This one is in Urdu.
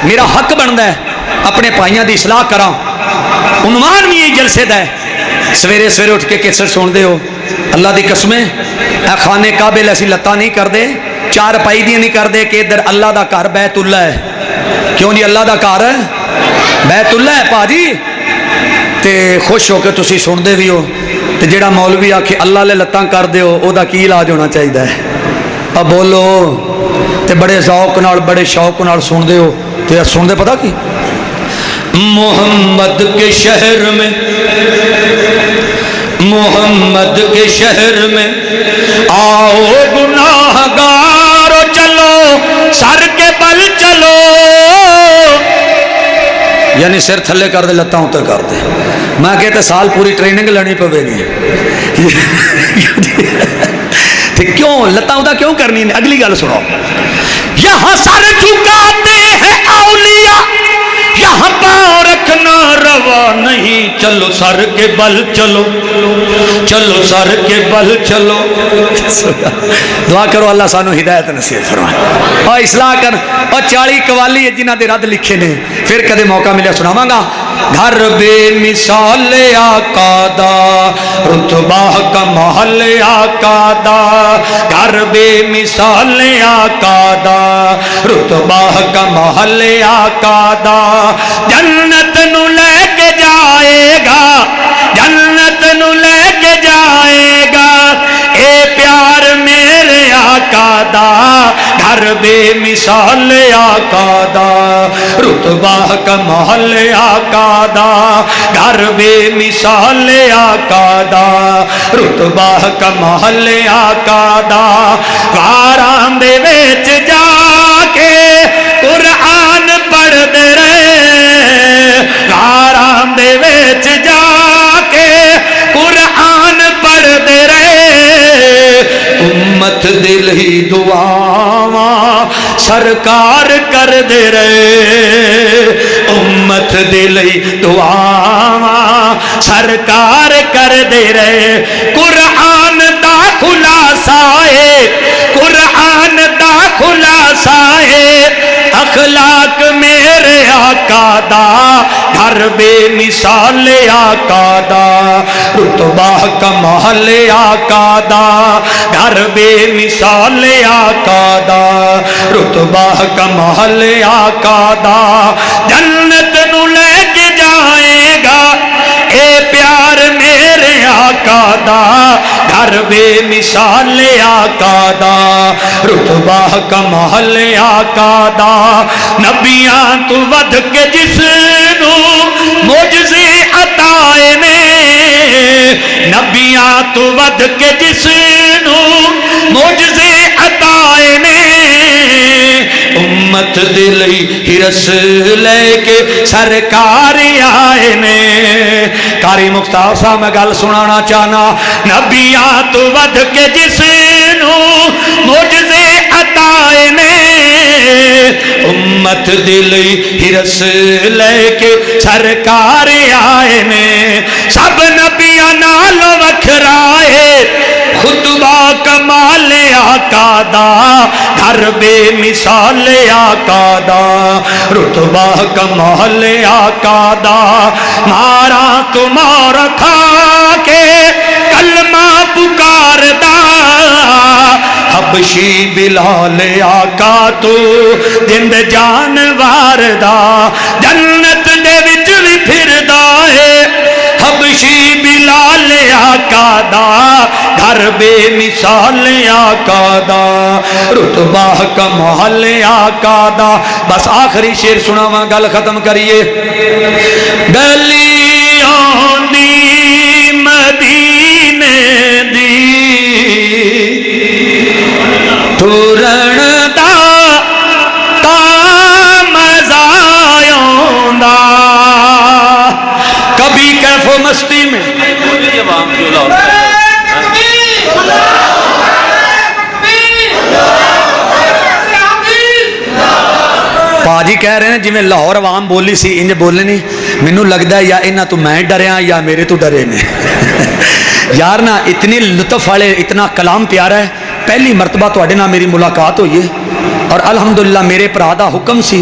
میرا حق بنتا ہے اپنے پائیاں دی اصلاح کراں. عنوان بھی یہی جلسے دا ہے. سویرے سویرے اٹھ کے کیسٹ سن دے ہو اللہ دی قسمیں اے خانے کعبے ایسی لتاں نہیں کر دے, چار پائی دی نہیں کر دے کہ ادھر اللہ دا گھر بیت اللہ ہے. کیوں جی اللہ دا گھر بیت اللہ ہے پا جی, تے خوش ہو کے تسی سن دے بھی ہو. تے جیڑا مولوی آکھے اللہ لے لتاں کر دے ہو او دا کی علاج ہونا چاہیے ہے؟ اب بولو. تے بڑے ذوق نال بڑے شوق نال سن دے ہو. تے سن دے پتہ کی محمد کے شہر میں, محمد کے شہر میں آؤ گناہگارو چلو سر کے بل چلو. یعنی سر تھلے کر دے لتاں اوتے کر دے. میں کہتے سال پوری ٹریننگ لینی پوے گی. تے کیوں لتاں اودا کیوں کرنی ہے؟ اگلی گل سنو. یہاں سر جھکاتے ہیں اولیاء, یہاں پاؤں رکھنا روا نہیں, چلو سر کے بل چلو, چلو سر کے بل چلو. دعا کرو اللہ سانو ہدایت نصیب فرمائے اور اصلاح کر. اور 40 قوالی ہے جنہ دے رد لکھے نے, پھر کدے موقع ملے سناواں گا. گھر بے مثال آقا دا رتبہ کمال آقا دا, گھر بے مثال آقا دا رتبہ کمال آقا دا. جنت نو لے کے جائے گا, جنت نو لے کے جائے گا, اے پیار میرے آقا دا گھر بے مثال آقا دا رتبہ کمال آقا دا, گھر بے مثال آقا دا رتبہ کمال آقا دا. غاراں دے وچ جا کے قرآن پڑھ دے رہے, غاراں دے وچ جا کے قرآن پڑھ دے رہے, امت دل ہی دعاواں سرکار کر دے رہے, امت دل ہی دعاواں سرکار کر دے رہے. قرآن دا خلاصہ ہے, قرآن دا خلاصہ ہے, اخلاق میرے آقا دا گھر بے مثال آقا دا رتبہ کمال آقا دا, گھر بے مثال آقا دا رتبہ کمال آقا دا. جنت نو لے کے جائے گا, اے پیار میرے آقا دا گھر بے مثال آقا دا رتبہ کمال آقا دا. نبیاں تو ود کے جس نو معجزے عطائے نے, نبیاں تو ود کے جس نو معجزے عطائے نے, امت دل ہی رس لے کے سرکار آئے نے. قاری مختار صاحب میں گل سنانا چاہنا. نبیاں تو ود کے جس نو معجزے عطائے نے, امت دل ہی رس لے کے سرکار آئے نے. سب نبیاں نالوں وکھرائے خطبہ کمال آقا دا گھر بے مثال آقا دا رتبہ کمال آقا دا. مارا تمہارا کھا کے کلمہ پکار دا, حبشی بلال آقا تو جند جانوار دا, جنت دے وچ وی پھردا ہے, حبشی بلال آقا دا گھر بے مثال آقا دا رتبہ کمال آقا دا. بس آخری شعر سناواں گل ختم کریے. گلیاں دی مدینے دی ٹرن دا تا مزہ آوندا, کبھی کیف و مستی میں پاجی کہہ رہے ہیں جی میں لاہور عوام بولی سی انج بولے نہیں. مینوں لگتا ہے یا انہاں تو میں ڈریا یا میرے تو ڈرے نے. یار نا اتنی لطف والے اتنا کلام پیارا ہے. پہلی مرتبہ تو نال میری ملاقات ہوئی ہے اور الحمدللہ میرے بھرا دا حکم سی